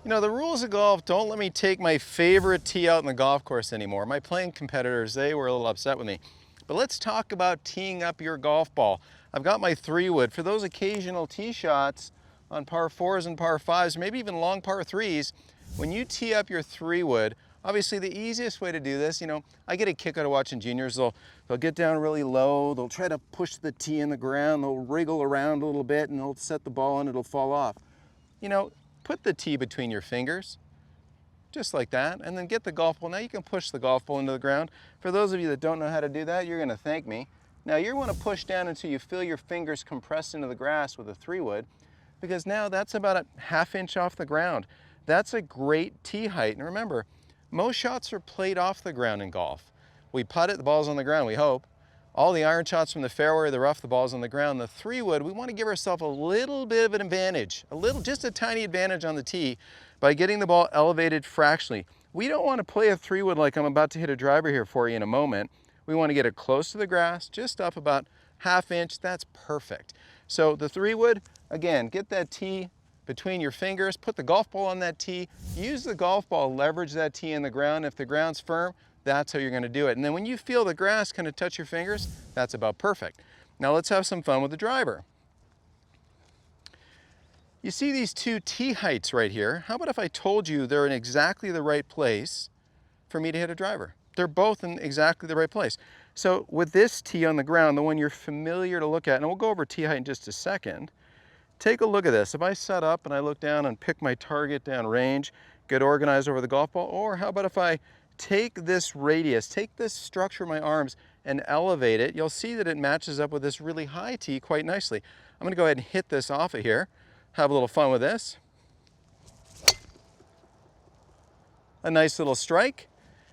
You know, the rules of golf don't let me take my favorite tee out in the golf course anymore. My playing competitors, they were a little upset with me. But let's talk about teeing up your golf ball. I've got my 3-wood. For those occasional tee shots on par 4s and par 5s, maybe even long par 3s, when you tee up your 3-wood, obviously the easiest way to do this, you know, I get a kick out of watching juniors. They'll get down really low, they'll try to push the tee in the ground, they'll wriggle around a little bit and they'll set the ball and it'll fall off. You know, put the tee between your fingers, just like that, and then get the golf ball. Now you can push the golf ball into the ground. For those of you that don't know how to do that, you're gonna thank me. Now you're gonna push down until you feel your fingers compressed into the grass with a 3-wood, because now that's about a ½ inch off the ground. That's a great tee height. And remember, most shots are played off the ground in golf. We putt it, the ball's on the ground, we hope. All the iron shots from the fairway, the rough, the ball's on the ground. The 3-wood, we want to give ourselves a little bit of an advantage, just a tiny advantage on the tee by getting the ball elevated fractionally. We don't want to play a 3-wood like I'm about to hit a driver here for you in a moment. We want to get it close to the grass, just up about ½ inch. That's perfect. So the 3-wood, again, get that tee between your fingers, put the golf ball on that tee, use the golf ball, leverage that tee in the ground. If the ground's firm, that's how you're going to do it. And then when you feel the grass kind of touch your fingers, that's about perfect. Now let's have some fun with the driver. You see these two tee heights right here. How about if I told you they're in exactly the right place for me to hit a driver? They're both in exactly the right place. So with this tee on the ground, the one you're familiar to look at, and we'll go over tee height in just a second, take a look at this. If I set up and I look down and pick my target down range, get organized over the golf ball, or how about if I take this radius, take this structure of my arms and elevate it, you'll see that it matches up with this really high tee quite nicely. I'm gonna go ahead and hit this off of here, have a little fun with this. A nice little strike.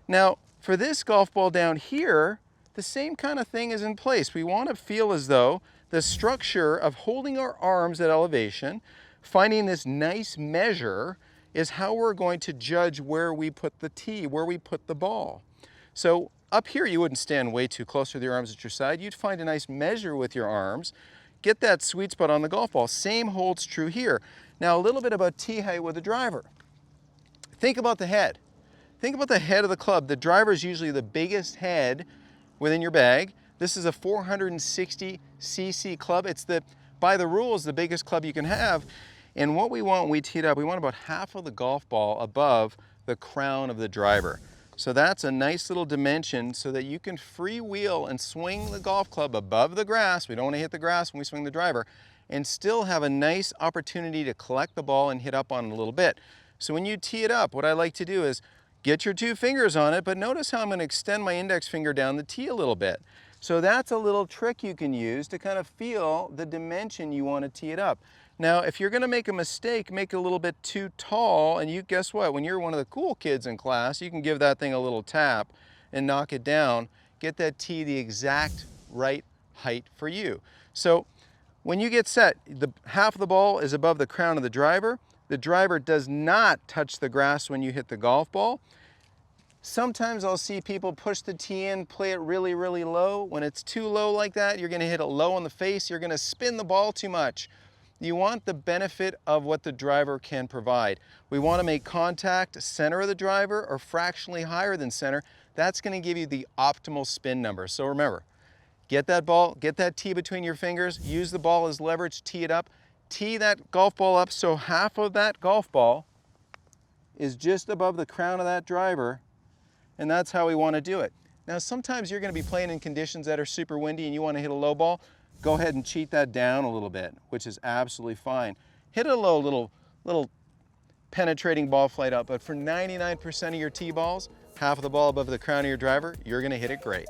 Now, for this golf ball down here, the same kind of thing is in place. We want to feel as though the structure of holding our arms at elevation, finding this nice measure, is how we're going to judge where we put the tee, where we put the ball. So up here, you wouldn't stand way too close with your arms at your side. You'd find a nice measure with your arms, get that sweet spot on the golf ball. Same holds true here. Now a little bit about tee height with the driver. Think about the head. Think about the head of the club. The driver is usually the biggest head within your bag. This is a 460cc club. It's by the rules, the biggest club you can have. And what we want when we tee it up, we want about half of the golf ball above the crown of the driver. So that's a nice little dimension so that you can freewheel and swing the golf club above the grass. We don't want to hit the grass when we swing the driver, and still have a nice opportunity to collect the ball and hit up on it a little bit. So when you tee it up, what I like to do is get your 2 fingers on it, but notice how I'm going to extend my index finger down the tee a little bit. So that's a little trick you can use to kind of feel the dimension you want to tee it up. Now, if you're going to make a mistake, make it a little bit too tall, and you guess what? When you're one of the cool kids in class, you can give that thing a little tap and knock it down. Get that tee the exact right height for you. So when you get set, half of the ball is above the crown of the driver. The driver does not touch the grass when you hit the golf ball. Sometimes I'll see people push the tee in, play it really, really low. When it's too low like that, you're going to hit it low on the face. You're going to spin the ball too much. You want the benefit of what the driver can provide. We want to make contact center of the driver or fractionally higher than center. That's going to give you the optimal spin number. So remember, get that ball, get that tee between your fingers, use the ball as leverage, tee it up, tee that golf ball up so half of that golf ball is just above the crown of that driver, and that's how we want to do it. Now sometimes you're going to be playing in conditions that are super windy and you want to hit a low ball. Go ahead and cheat that down a little bit, which is absolutely fine. Hit a low little penetrating ball flight up, but for 99% of your tee balls, half of the ball above the crown of your driver, you're going to hit it great.